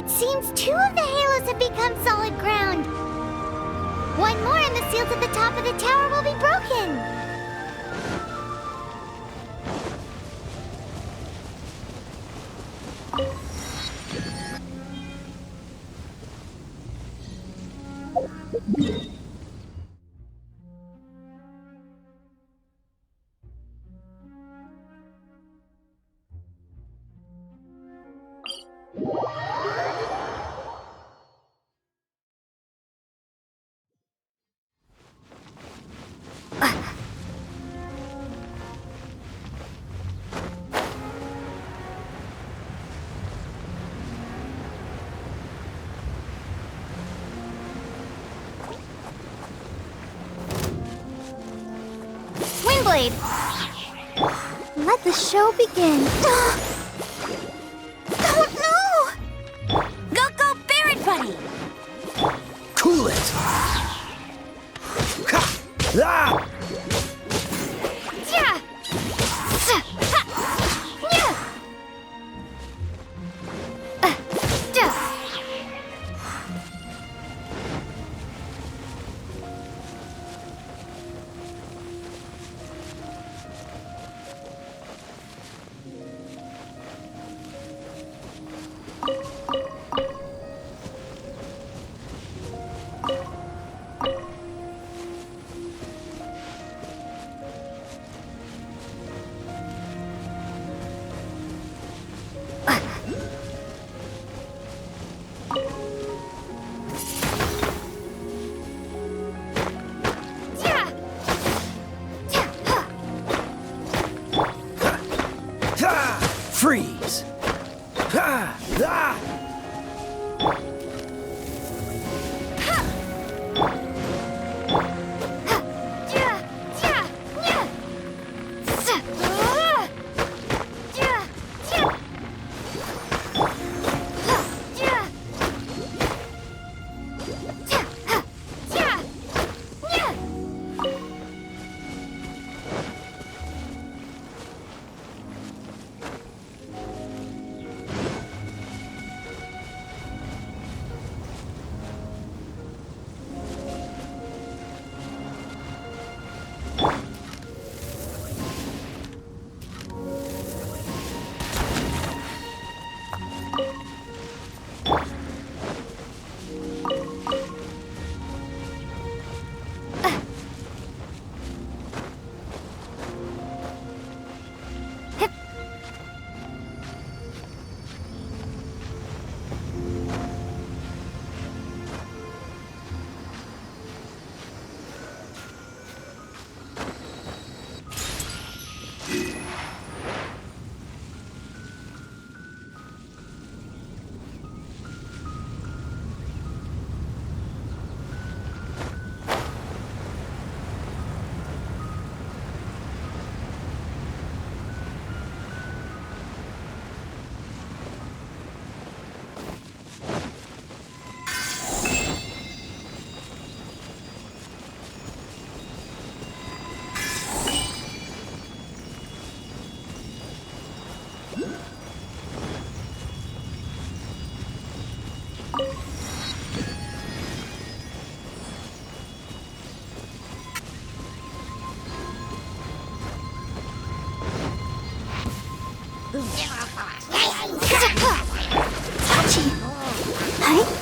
It seems 2 of the halos have become solid ground. One more and the seals at the top of the tower will be broken. Windblade! Let the show begin. Oh no! Go, Barret Buddy! Cool it! Ah! Yeah! Freeze! Ah! Ah!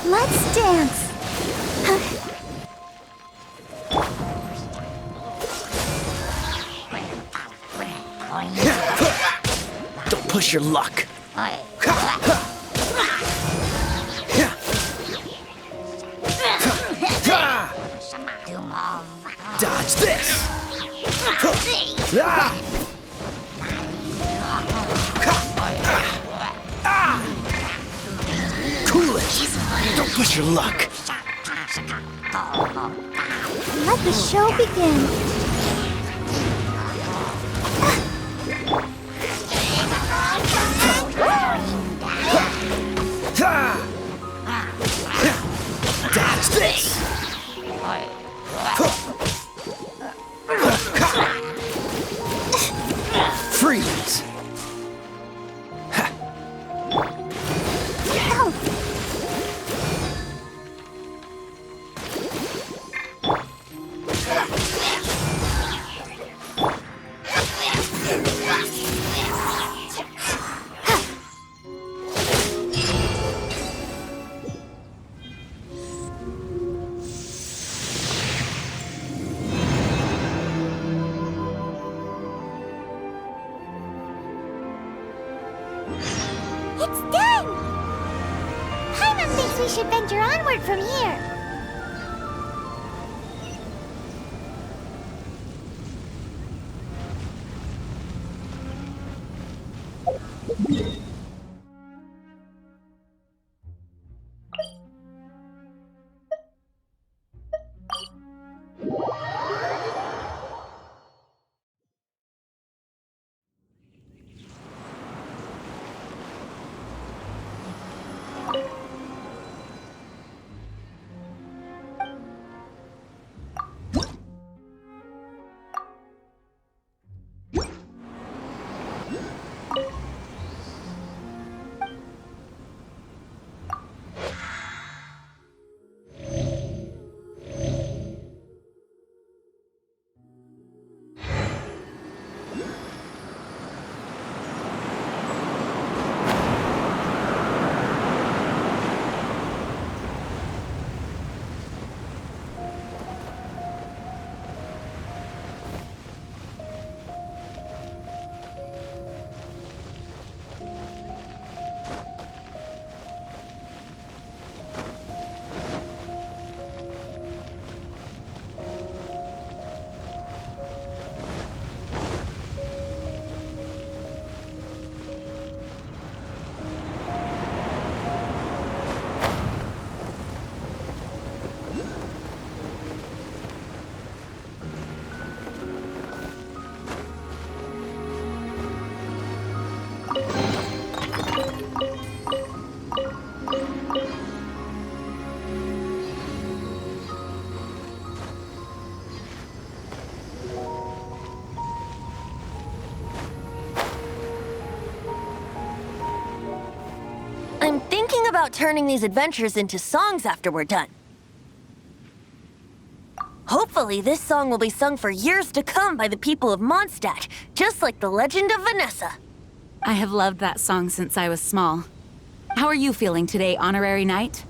Let's dance. Don't push your luck. Dodge this. Cool it. Don't push your luck. Let the show begin. Dodge this. Freeze. we should venture onward from here. I'm thinking about turning these adventures into songs after we're done. Hopefully, this song will be sung for years to come by the people of Mondstadt, just like the legend of Vanessa. I have loved that song since I was small. How are you feeling today, Honorary Knight?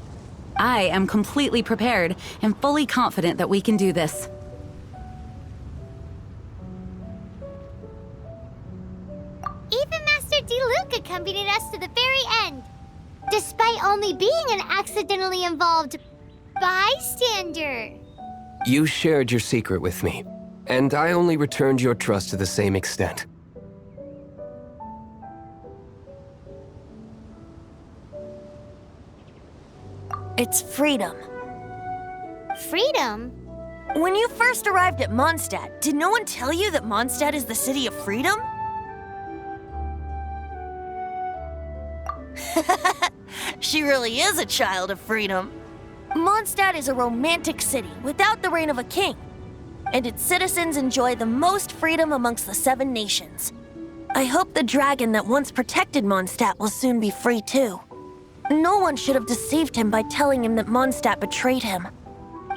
I am completely prepared and fully confident that we can do this. Even Master Diluc accompanied us to the very end, despite only being an accidentally involved bystander. You shared your secret with me, and I only returned your trust to the same extent. It's freedom. Freedom? When you first arrived at Mondstadt, did no one tell you that Mondstadt is the city of freedom? She really is a child of freedom. Mondstadt is a romantic city without the reign of a king, and its citizens enjoy the most freedom amongst the 7 nations. I hope the dragon that once protected Mondstadt will soon be free too. No one should have deceived him by telling him that Mondstadt betrayed him.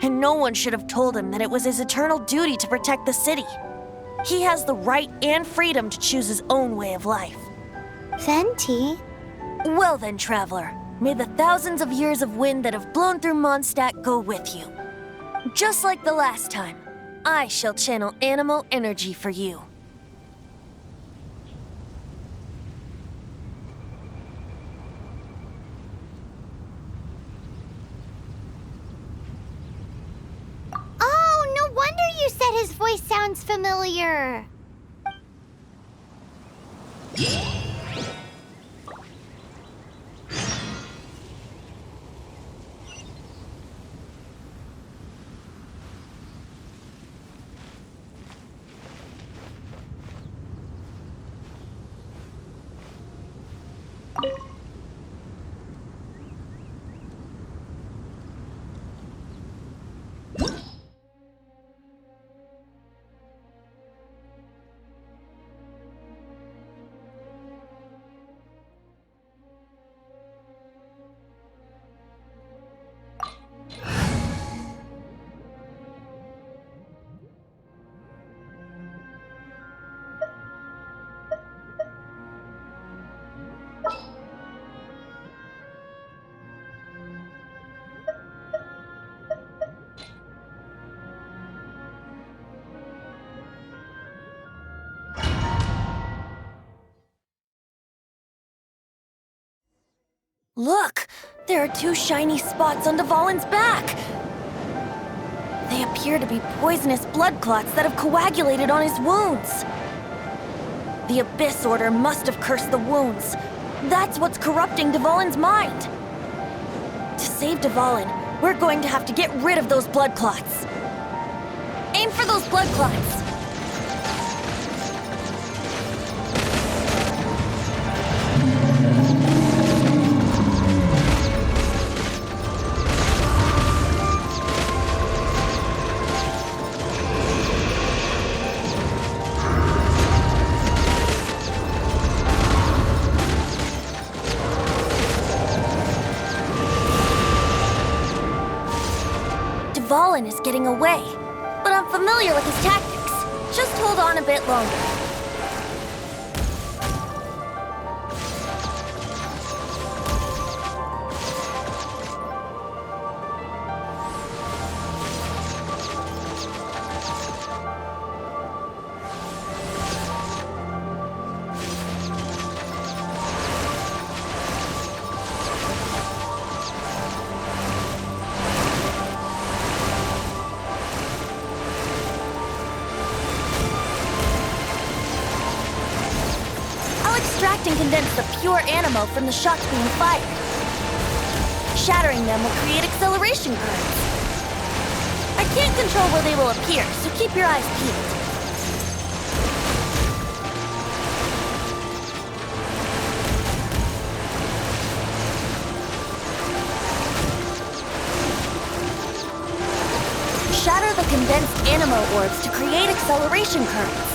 And no one should have told him that it was his eternal duty to protect the city. He has the right and freedom to choose his own way of life. Venti? Well then, traveler, may the thousands of years of wind that have blown through Mondstadt go with you. Just like the last time, I shall channel animal energy for you. Oh, no wonder you said his voice sounds familiar. Look, There are two shiny spots on Dvalin's back. They appear to be poisonous blood clots that have coagulated on his wounds. The Abyss Order must have cursed the wounds. That's what's corrupting Dvalin's mind. To save Dvalin, we're going to have to get rid of those blood clots. Aim for those blood clots. Dvalin is getting away, but I'm familiar with his tactics. Just hold on a bit longer. Extract and condense the pure animo from the shots being fired. Shattering them will create acceleration currents. I can't control where they will appear, so keep your eyes peeled. Shatter the condensed animo orbs to create acceleration currents.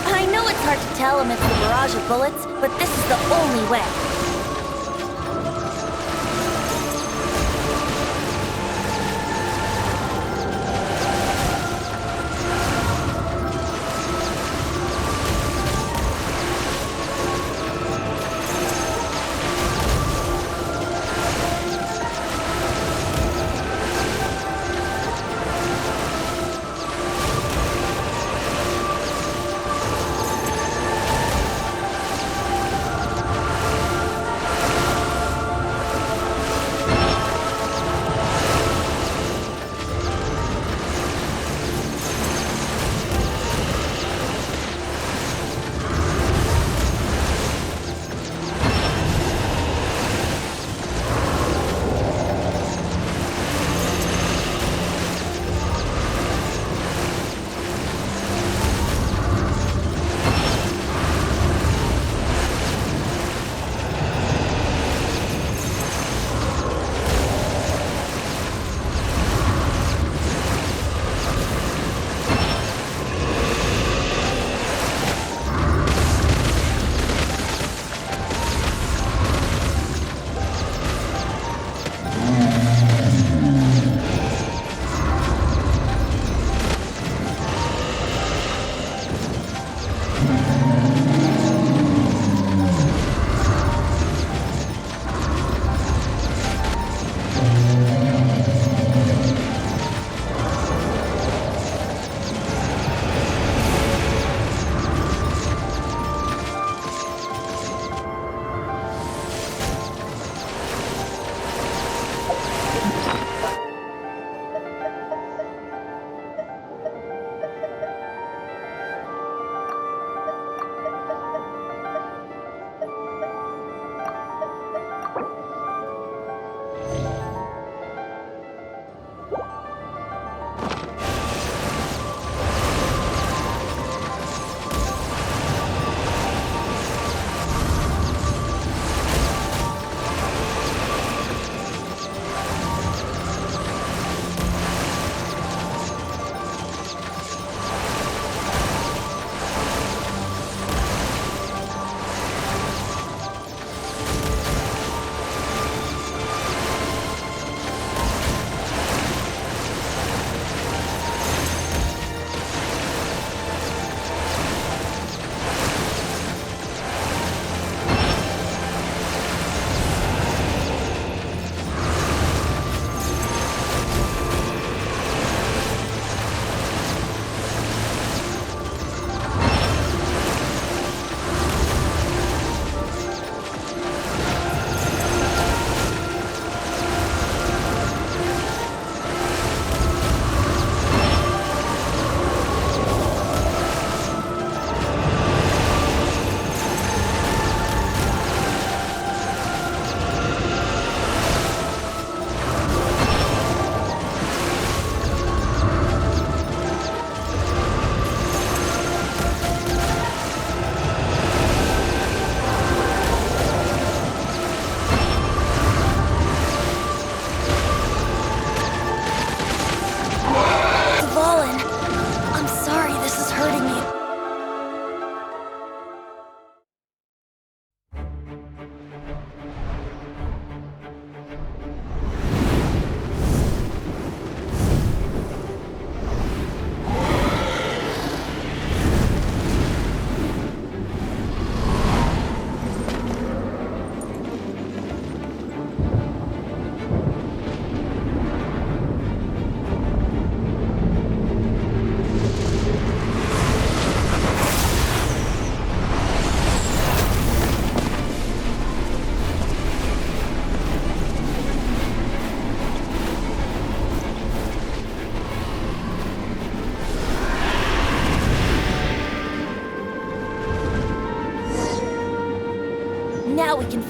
I know it's hard to tell amidst the barrage of bullets, but this is the only way.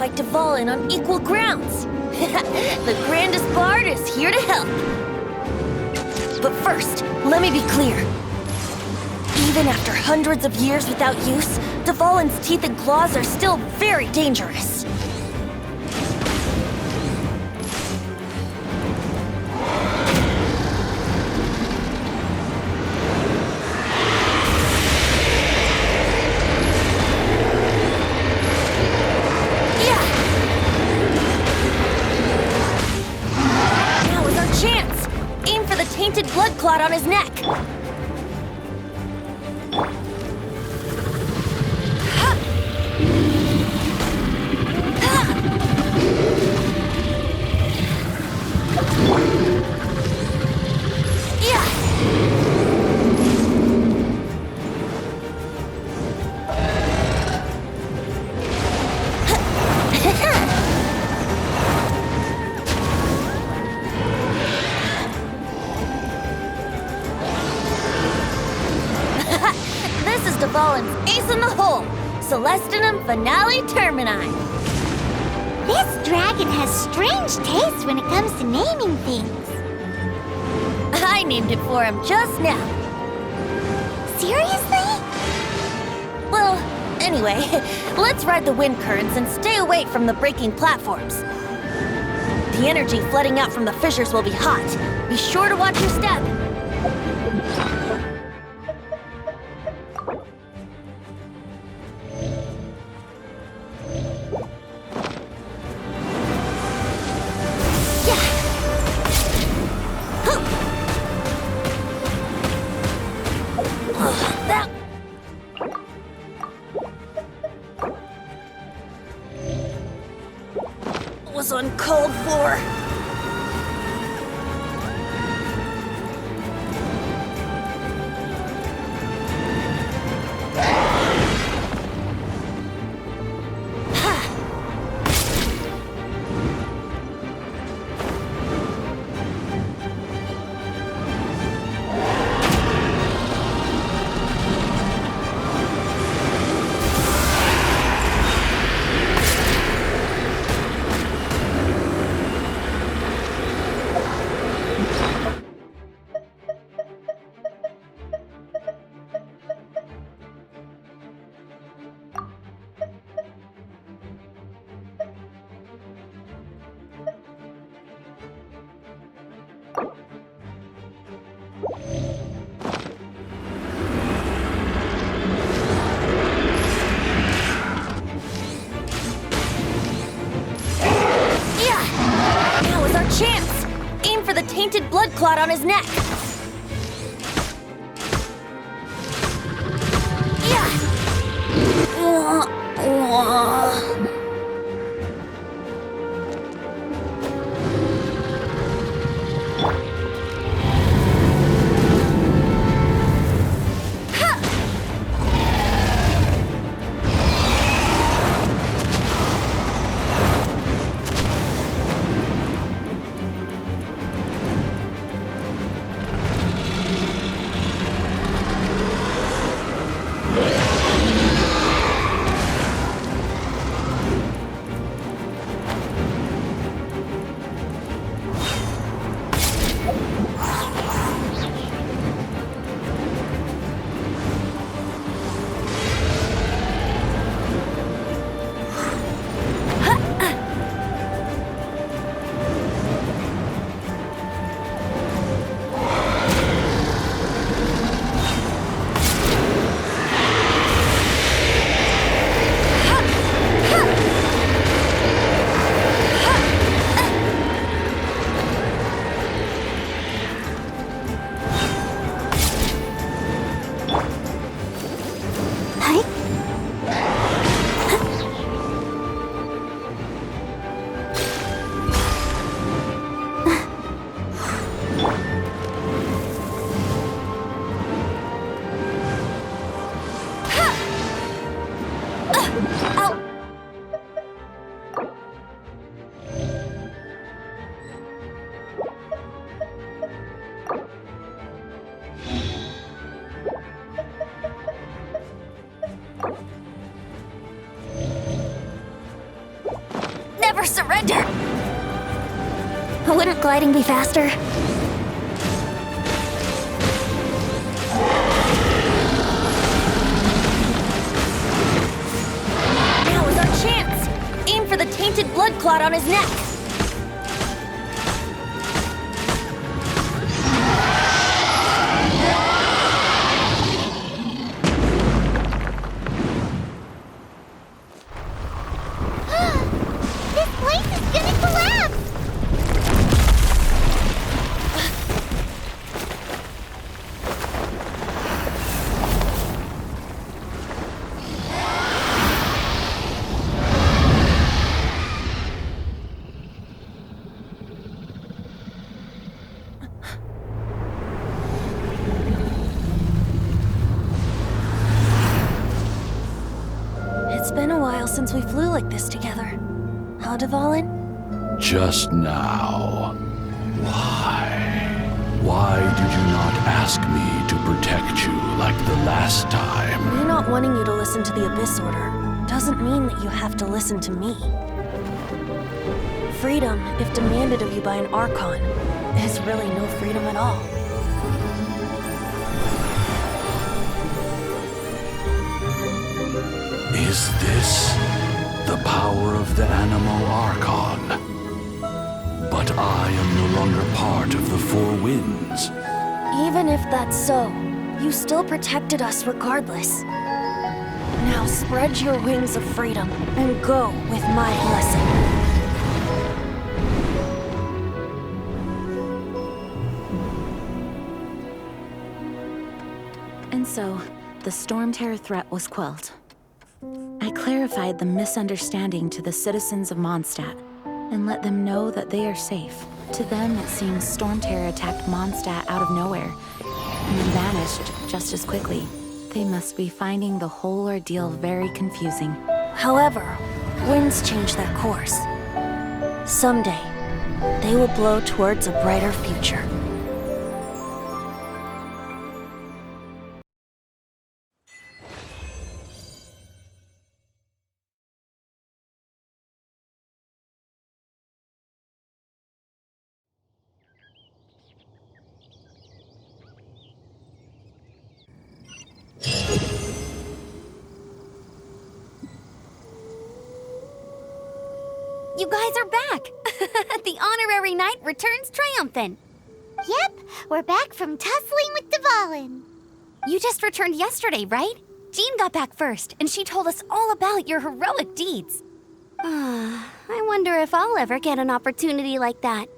fight Dvalin on equal grounds. The grandest bard is here to help. But first, let me be clear. Even after hundreds of years without use, Dvalin's teeth and claws are still very dangerous. Tainted blood clot on his neck. Dvalin's ace in the hole, Celestinum Finale Termini. This dragon has strange taste when it comes to naming things. I named it for him just now. Seriously? Well, anyway, let's ride the wind currents and stay away from the breaking platforms. The energy flooding out from the fissures will be hot. Be sure to watch your step. That was uncalled for. Chance! Aim for the tainted blood clot on his neck. never surrender! Wouldn't gliding be faster? Now is our chance! Aim for the tainted blood clot on his neck! This place is gonna collapse! It's been a while since we flew like this together. Huh, Dvalin? Just now. Why? Why did you not ask me to protect you like the last time? Me not wanting you to listen to the Abyss Order doesn't mean that you have to listen to me. Freedom, if demanded of you by an Archon, is really no freedom at all. Is this the power of the Animo Archon? But I am no longer part of the Four Winds. Even if that's so, you still protected us regardless. Now spread your wings of freedom and go with my blessing. And so, the Storm Terror threat was quelled. I clarified the misunderstanding to the citizens of Mondstadt and let them know that they are safe. To them, it seems Storm Terror attacked Mondstadt out of nowhere and then vanished just as quickly. They must be finding the whole ordeal very confusing. However, winds change their course. Someday, they will blow towards a brighter future. You guys are back! The honorary knight returns triumphant. Yep, we're back from tussling with Dvalin. You just returned yesterday, right? Jean got back first, and she told us all about your heroic deeds. I wonder if I'll ever get an opportunity like that.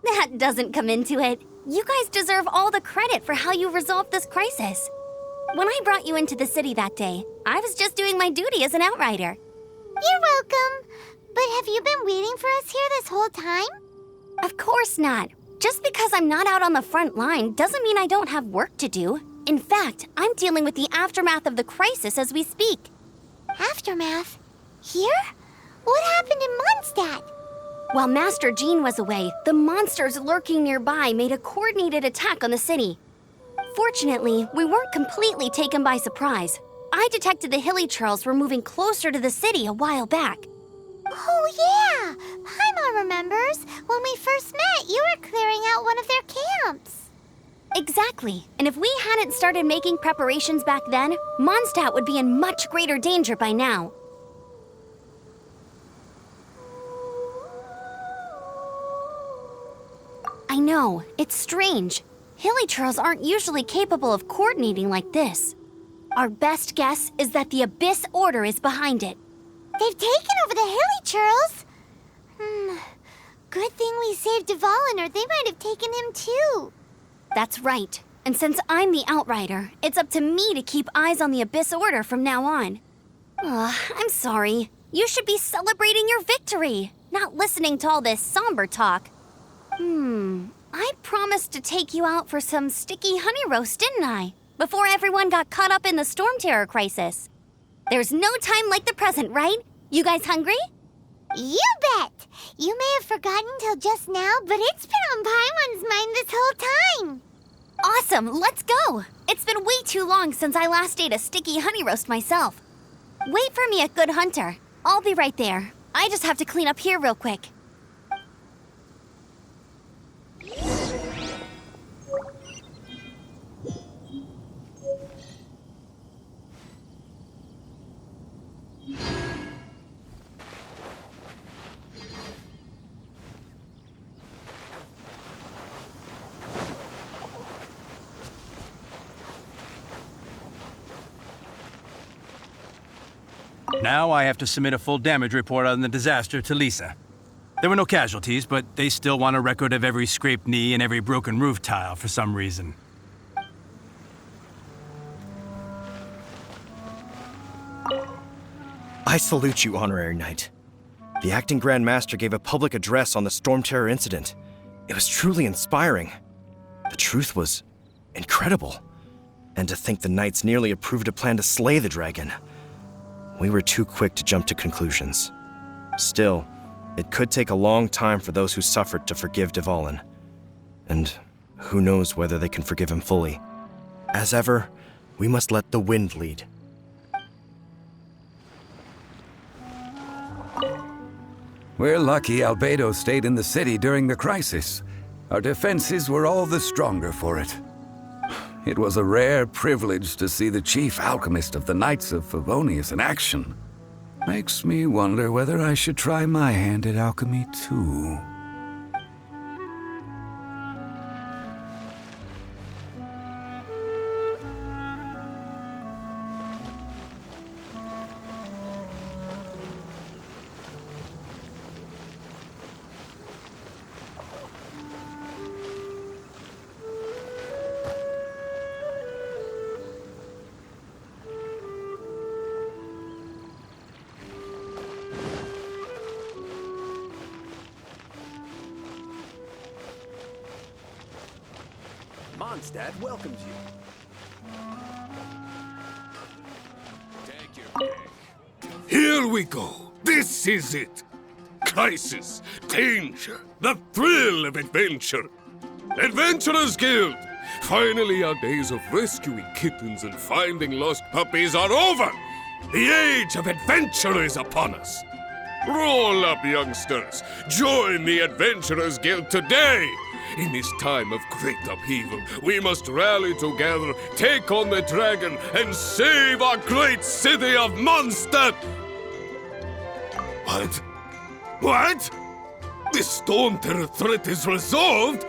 That doesn't come into it. You guys deserve all the credit for how you resolved this crisis. When I brought you into the city that day, I was just doing my duty as an outrider. You're welcome. But have you been waiting for us here this whole time? Of course not. Just because I'm not out on the front line doesn't mean I don't have work to do. In fact, I'm dealing with the aftermath of the crisis as we speak. Aftermath? Here? What happened in Mondstadt? While Master Jean was away, the monsters lurking nearby made a coordinated attack on the city. Fortunately, we weren't completely taken by surprise. I detected the Hilly Churls were moving closer to the city a while back. Oh yeah! Paimon remembers. When we first met, you were clearing out one of their camps. Exactly. And if we hadn't started making preparations back then, Mondstadt would be in much greater danger by now. I know, it's strange. Hilly Churls aren't usually capable of coordinating like this. Our best guess is that the Abyss Order is behind it. They've taken over the Hilly Churls? Good thing we saved Dvalin, or they might have taken him too. That's right. And since I'm the Outrider, it's up to me to keep eyes on the Abyss Order from now on. I'm sorry. You should be celebrating your victory, not listening to all this somber talk. I promised to take you out for some sticky honey roast, didn't I? Before everyone got caught up in the Storm Terror crisis. There's no time like the present, right? You guys hungry? You bet! You may have forgotten till just now, but it's been on Paimon's mind this whole time. Awesome, let's go! It's been way too long since I last ate a sticky honey roast myself. Wait for me at Good Hunter. I'll be right there. I just have to clean up here real quick. Now I have to submit a full damage report on the disaster to Lisa. There were no casualties, but they still want a record of every scraped knee and every broken roof tile for some reason. I salute you, Honorary Knight. The Acting Grand Master gave a public address on the Storm Terror incident. It was truly inspiring. The truth was incredible. And to think the Knights nearly approved a plan to slay the dragon. We were too quick to jump to conclusions. Still, it could take a long time for those who suffered to forgive Dvalin. And who knows whether they can forgive him fully. As ever, we must let the wind lead. We're lucky Albedo stayed in the city during the crisis. Our defenses were all the stronger for it. It was a rare privilege to see the chief alchemist of the Knights of Favonius in action. Makes me wonder whether I should try my hand at alchemy too. Mondstadt welcomes you. Take your pick. Here we go. This is it. Crisis, danger, the thrill of adventure. Adventurers Guild! Finally, our days of rescuing kittens and finding lost puppies are over. The age of adventure is upon us. Roll up, youngsters. Join the Adventurers Guild today. In this time of great upheaval, we must rally together, take on the dragon, and save our great city of Mondstadt! What? What? The Storm Terror threat is resolved?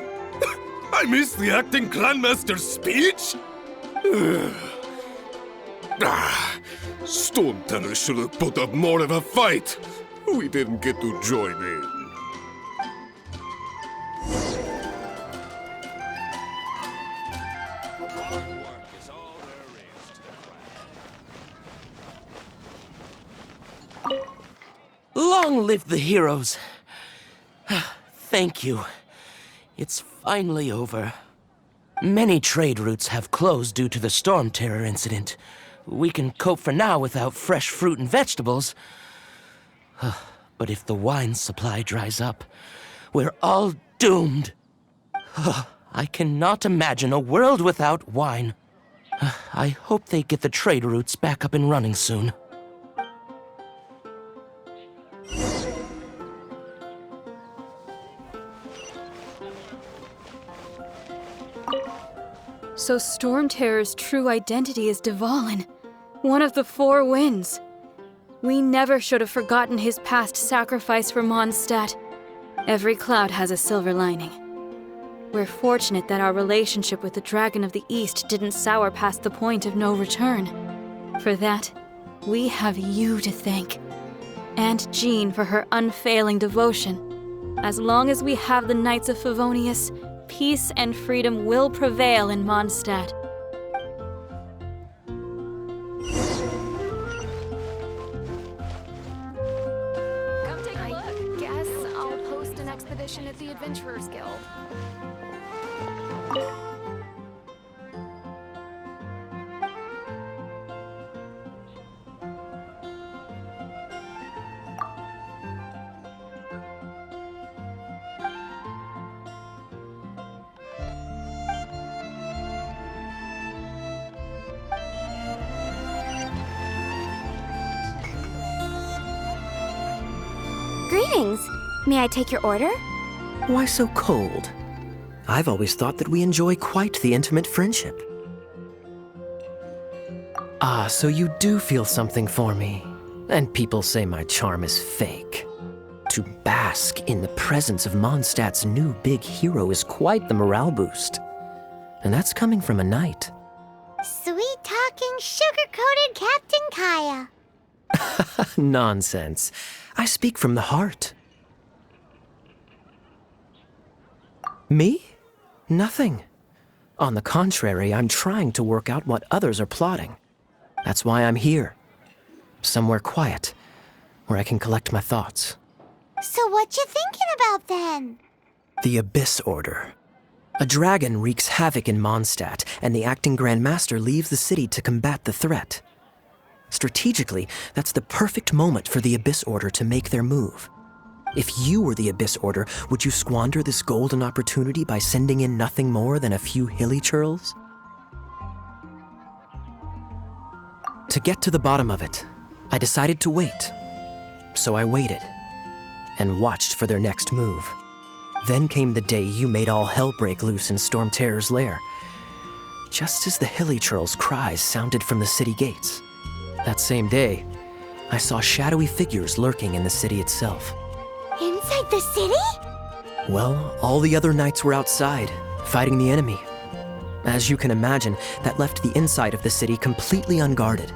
I missed the Acting Grandmaster's speech? Storm Terror should have put up more of a fight. We didn't get to join in. Long live the heroes. Thank you. It's finally over. Many trade routes have closed due to the Storm Terror incident. We can cope for now without fresh fruit and vegetables. But if the wine supply dries up, we're all doomed. I cannot imagine a world without wine. I hope they get the trade routes back up and running soon. So Storm Terror's true identity is Dvalin, one of the Four Winds. We never should have forgotten his past sacrifice for Mondstadt. Every cloud has a silver lining. We're fortunate that our relationship with the Dragon of the East didn't sour past the point of no return. For that, we have you to thank. And Jean for her unfailing devotion. As long as we have the Knights of Favonius, peace and freedom will prevail in Mondstadt. Come take a look. I guess I'll post an expedition at the Adventurers Guild. Greetings. May I take your order? Why so cold? I've always thought that we enjoy quite the intimate friendship. Ah, so you do feel something for me. And people say my charm is fake. To bask in the presence of Mondstadt's new big hero is quite the morale boost. And that's coming from a knight. Sweet-talking, sugar-coated Captain Kaya. Nonsense. I speak from the heart. Me? Nothing. On the contrary, I'm trying to work out what others are plotting. That's why I'm here. Somewhere quiet, where I can collect my thoughts. So what you thinking about then? The Abyss Order. A dragon wreaks havoc in Mondstadt, and the acting Grand Master leaves the city to combat the threat. Strategically, that's the perfect moment for the Abyss Order to make their move. If you were the Abyss Order, would you squander this golden opportunity by sending in nothing more than a few hilly churls? To get to the bottom of it, I decided to wait. So I waited, and watched for their next move. Then came the day you made all hell break loose in Storm Terror's lair, just as the hilly churls' cries sounded from the city gates. That same day, I saw shadowy figures lurking in the city itself. Inside the city? Well, all the other knights were outside, fighting the enemy. As you can imagine, that left the inside of the city completely unguarded.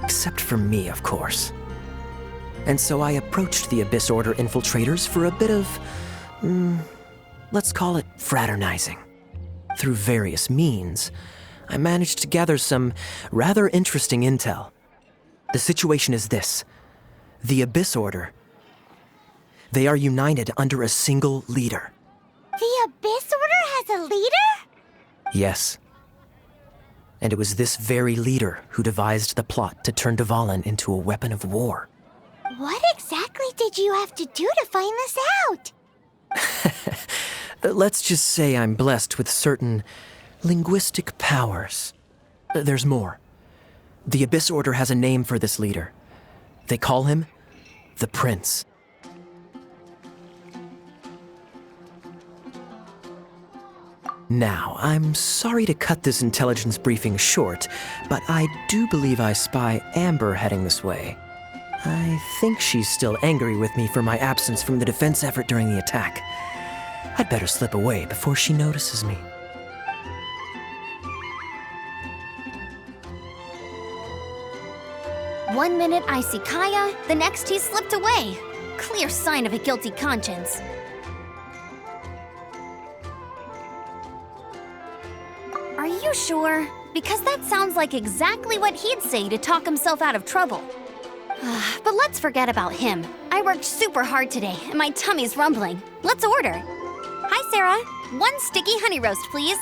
Except for me, of course. And so I approached the Abyss Order infiltrators for a bit of, let's call it fraternizing. Through various means, I managed to gather some rather interesting intel. The situation is this. The Abyss Order, they are united under a single leader. The Abyss Order has a leader? Yes. And it was this very leader who devised the plot to turn Dvalin into a weapon of war. What exactly did you have to do to find this out? Let's just say I'm blessed with certain linguistic powers. There's more. The Abyss Order has a name for this leader. They call him the Prince. Now, I'm sorry to cut this intelligence briefing short, but I do believe I spy Amber heading this way. I think she's still angry with me for my absence from the defense effort during the attack. I'd better slip away before she notices me. One minute I see Kaya, the next he slipped away. Clear sign of a guilty conscience. Are you sure? Because that sounds like exactly what he'd say to talk himself out of trouble. But let's forget about him. I worked super hard today, and my tummy's rumbling. Let's order. Hi, Sarah. 1 sticky honey roast, please.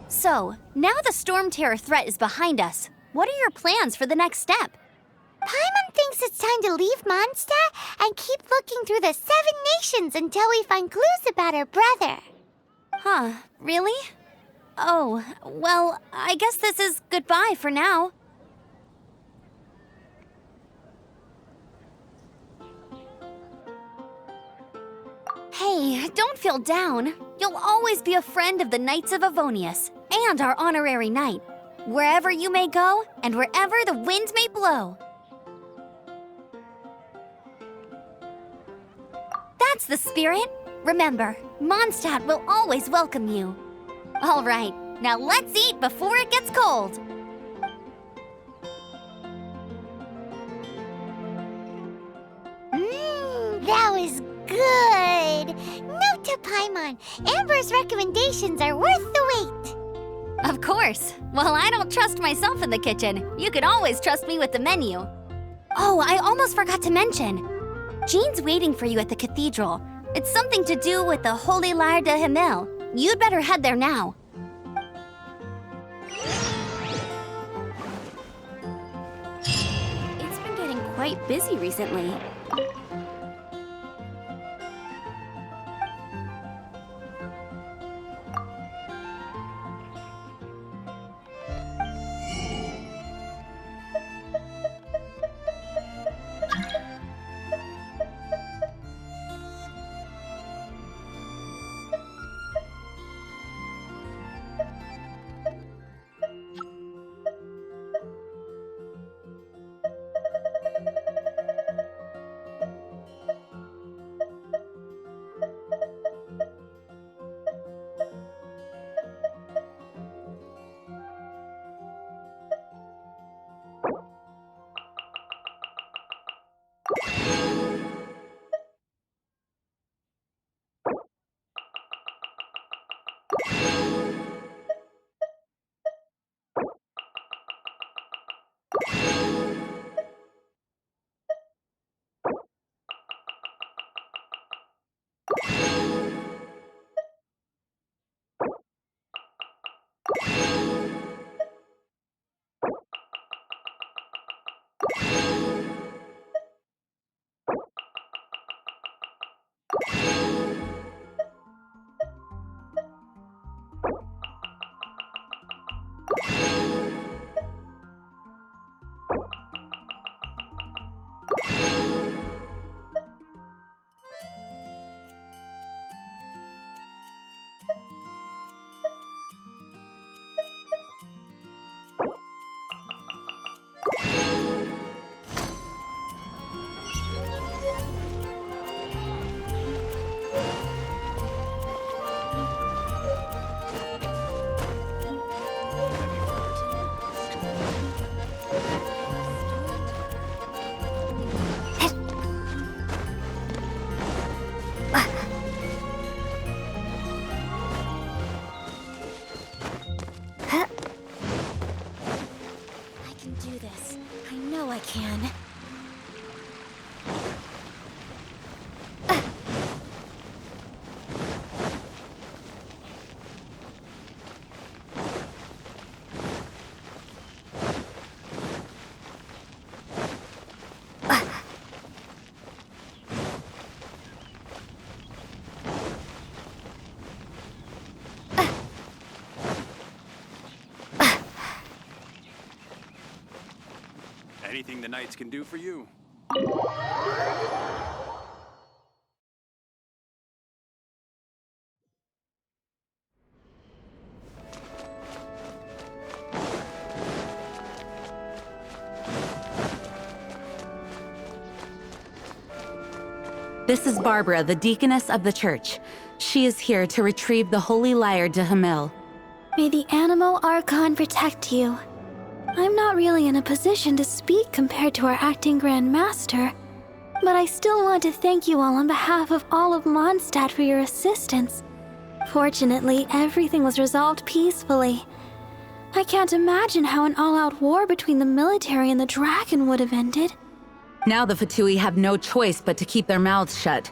So, now the Storm Terror threat is behind us. What are your plans for the next step? Paimon thinks it's time to leave Mondstadt and keep looking through the 7 nations until we find clues about her brother. Huh, really? Oh, well, I guess this is goodbye for now. Hey, don't feel down. You'll always be a friend of the Knights of Avonius and our honorary knight, wherever you may go and wherever the wind may blow. That's the spirit. Remember, Mondstadt will always welcome you. All right, now let's eat before it gets cold. That was good. Note to Paimon, Amber's recommendations are worth the wait. Of course. Well, I don't trust myself in the kitchen. You can always trust me with the menu. Oh, I almost forgot to mention. Jean's waiting for you at the cathedral. It's something to do with the Holy Lyre de Himmel. You'd better head there now. It's been getting quite busy recently. Anything the Knights can do for you. This is Barbara, the deaconess of the church. She is here to retrieve the holy lyre de Hamel. May the Animo Archon protect you. I'm not really in a position to speak compared to our acting Grand Master, but I still want to thank you all on behalf of all of Mondstadt for your assistance. Fortunately, everything was resolved peacefully. I can't imagine how an all-out war between the military and the dragon would have ended. Now the Fatui have no choice but to keep their mouths shut.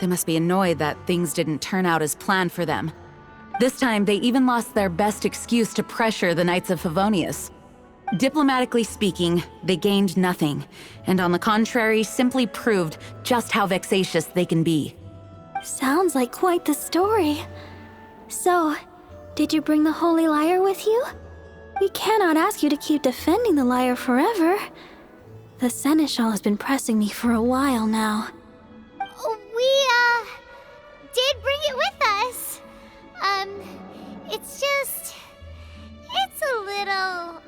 They must be annoyed that things didn't turn out as planned for them. This time, they even lost their best excuse to pressure the Knights of Favonius. Diplomatically speaking, they gained nothing, and on the contrary, simply proved just how vexatious they can be. Sounds like quite the story. So, did you bring the holy lyre with you? We cannot ask you to keep defending the lyre forever. The Seneschal has been pressing me for a while now. We, did bring it with us. It's a little...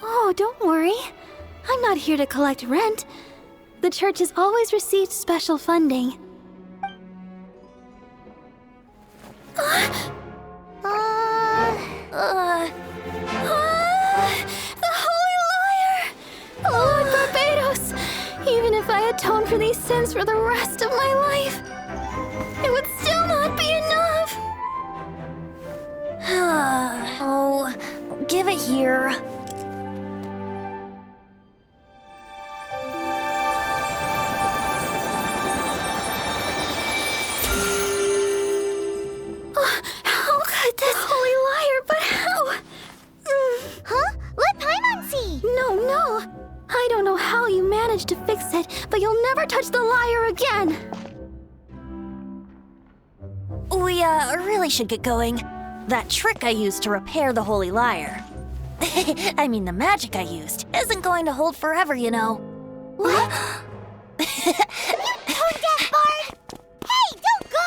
Oh, don't worry. I'm not here to collect rent. The church has always received special funding. The Holy Lyre! Lord Barbados! Even if I atone for these sins for the rest of my life, it would still not be enough! Oh, give it here. How could this holy lyre, but how? Huh? Let Paimon see! No. I don't know how you managed to fix it, but you'll never touch the lyre again! We, really should get going. That trick I used to repair the holy lyre. I mean, the magic I used isn't going to hold forever, you know. What? Tone deaf, Bard! Hey, don't go!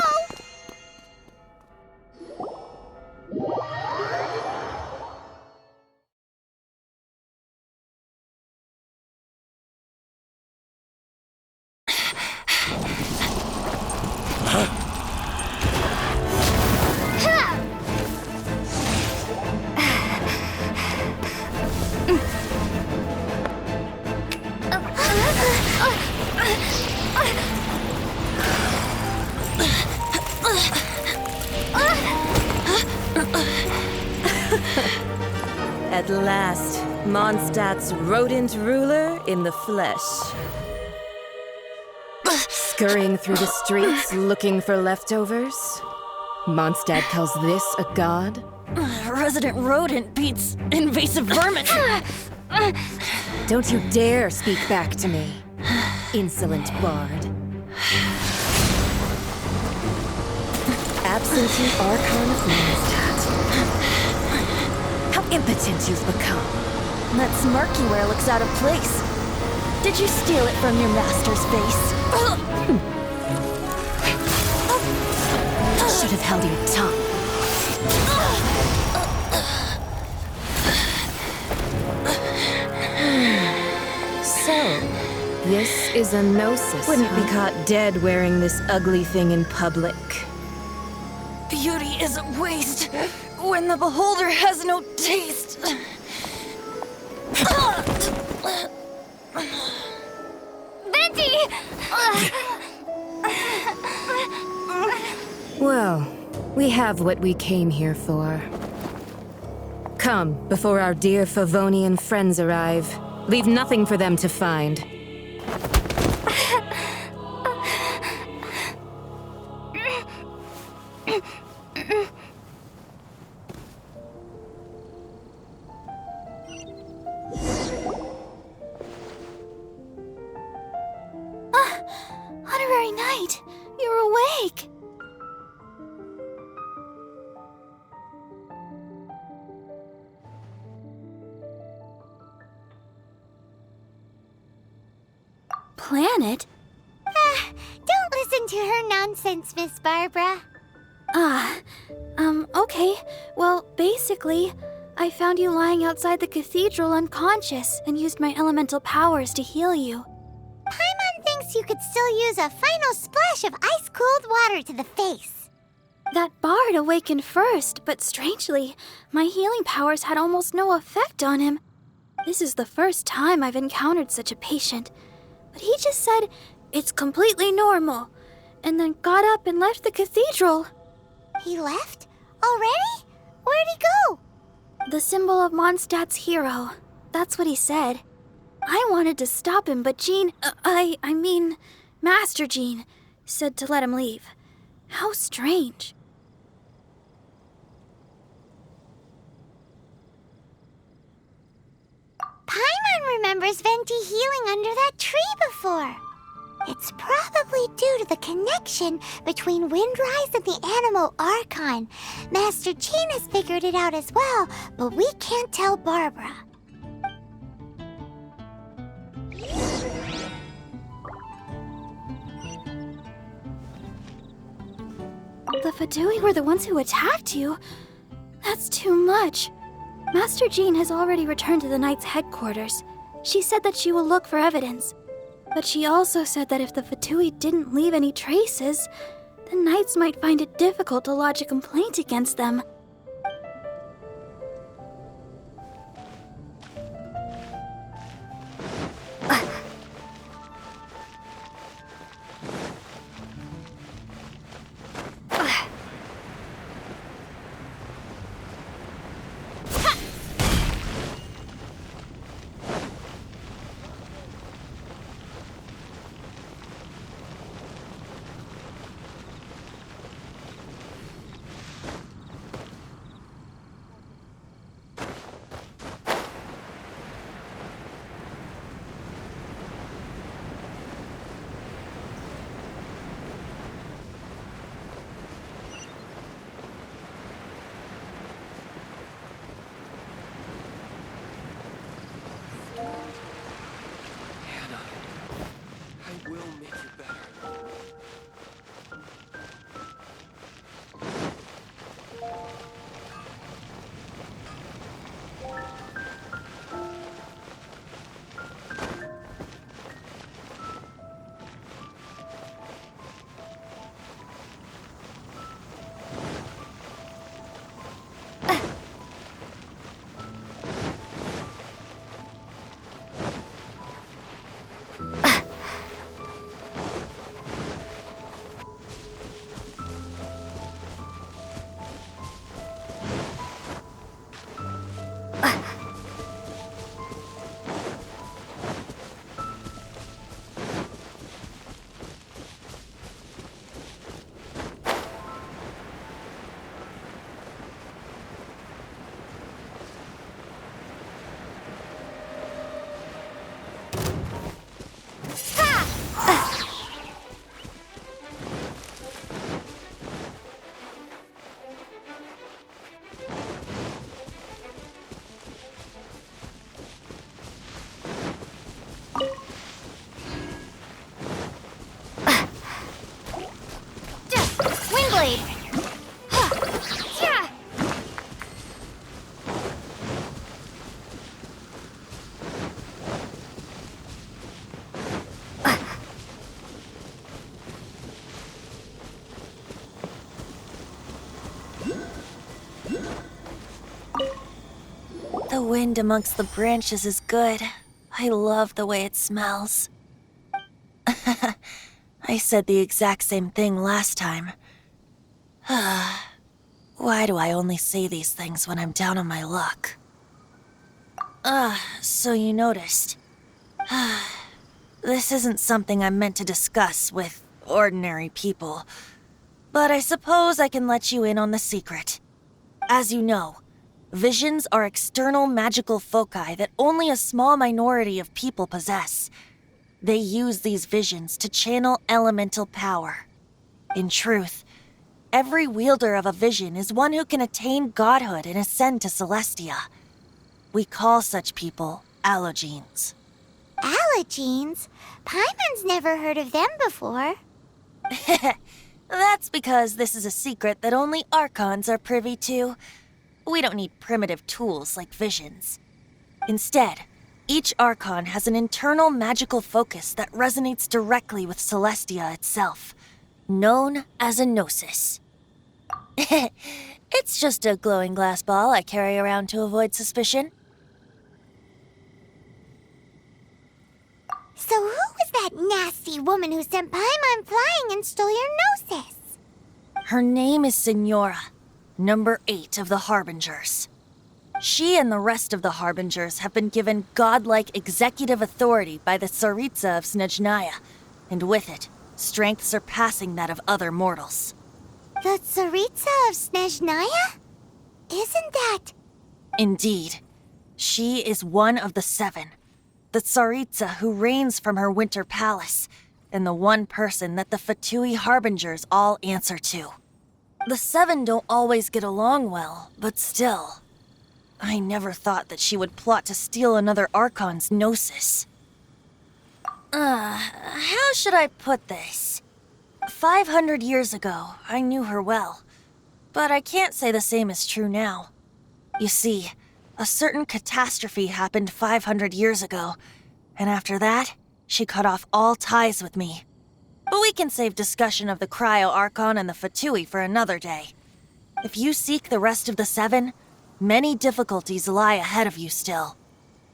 At last, Mondstadt's rodent ruler in the flesh. Scurrying through the streets looking for leftovers? Mondstadt calls this a god? Resident rodent beats invasive vermin. Don't you dare speak back to me, insolent bard. Absentee Archon of Mondstadt. How impotent you've become. That smirky wear looks out of place. Did you steal it from your master's face? Should have held your tongue. So, this is a gnosis. Wouldn't be caught dead wearing this ugly thing in public. Beauty is a waste when the beholder has no taste. Venti! Well, we have what we came here for. Come, before our dear Favonian friends arrive. Leave nothing for them to find. Honorary Knight, you're awake! planet? Don't listen to her nonsense, Miss Barbara. Okay. Well, basically, I found you lying outside the cathedral unconscious and used my elemental powers to heal you. Paimon thinks you could still use a final splash of ice-cold water to the face. That bard awakened first, but strangely, my healing powers had almost no effect on him. This is the first time I've encountered such a patient, but he just said it's completely normal, and then got up and left the cathedral. He left? Already? Where'd he go? The symbol of Mondstadt's hero. That's what he said. I wanted to stop him, but Master Jean, said to let him leave. How strange. Paimon remembers Venti healing under that tree before. It's probably due to the connection between Windrise and the Animal Archon. Master Jean has figured it out as well, but we can't tell Barbara. The Fatui were the ones who attacked you? That's too much. Master Jean has already returned to the Knight's headquarters. She said that she will look for evidence. But she also said that if the Fatui didn't leave any traces, the Knights might find it difficult to lodge a complaint against them. Windblade! Yeah! The wind amongst the branches is good. I love the way it smells. I said the exact same thing last time. Why do I only say these things when I'm down on my luck? So you noticed. This isn't something I'm meant to discuss with ordinary people, but I suppose I can let you in on the secret. As you know, visions are external magical foci that only a small minority of people possess. They use these visions to channel elemental power. In truth, every wielder of a vision is one who can attain godhood and ascend to Celestia. We call such people allogenes. Allergenes? Paimon's never heard of them before. That's because this is a secret that only Archons are privy to. We don't need primitive tools like visions. Instead, each Archon has an internal magical focus that resonates directly with Celestia itself, known as a gnosis. It's just a glowing glass ball I carry around to avoid suspicion. So who was that nasty woman who sent Paimon flying and stole your gnosis? Her name is Signora, number 8 of the Harbingers. She and the rest of the Harbingers have been given godlike executive authority by the Tsaritsa of Snezhnaya, and with it, strength surpassing that of other mortals. The Tsaritsa of Snezhnaya? Isn't that... Indeed. She is one of the 7. The Tsaritsa who reigns from her winter palace, and the one person that the Fatui Harbingers all answer to. The 7 don't always get along well, but still. I never thought that she would plot to steal another Archon's gnosis. How should I put this? 500 years ago, I knew her well, but I can't say the same is true now. You see, a certain catastrophe happened 500 years ago, and after that, she cut off all ties with me. But we can save discussion of the Cryo Archon and the Fatui for another day. If you seek the rest of the 7, many difficulties lie ahead of you still.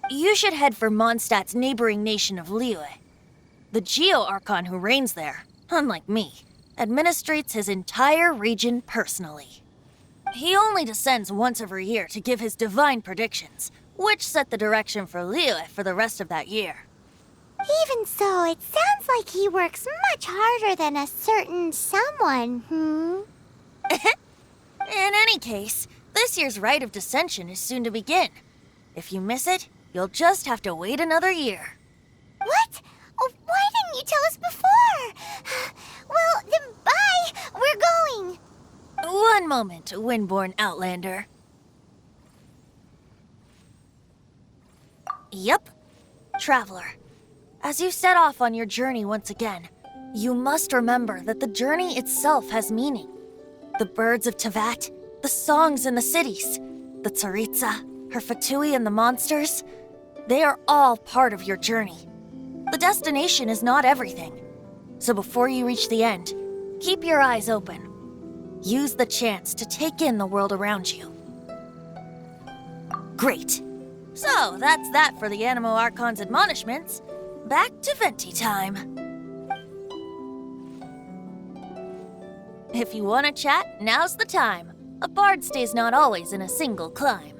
You should head for Mondstadt's neighboring nation of Liyue. The Geo Archon who reigns there, unlike me, administrates his entire region personally. He only descends once every year to give his divine predictions, which set the direction for Liyue for the rest of that year. Even so, it sounds like he works much harder than a certain someone, In any case, this year's Rite of Descension is soon to begin. If you miss it, you'll just have to wait another year. What? Oh, why didn't you tell us before? Well, then bye! We're going! One moment, Windborn Outlander. Yep. Traveler, as you set off on your journey once again, you must remember that the journey itself has meaning. The birds of Tevat, the songs in the cities, the Tsaritsa, her Fatui and the monsters, they are all part of your journey. The destination is not everything. So before you reach the end, keep your eyes open. Use the chance to take in the world around you. Great. So, that's that for the Animo Archon's admonishments. Back to Venti time. If you want to chat, now's the time. A bard stays not always in a single clime.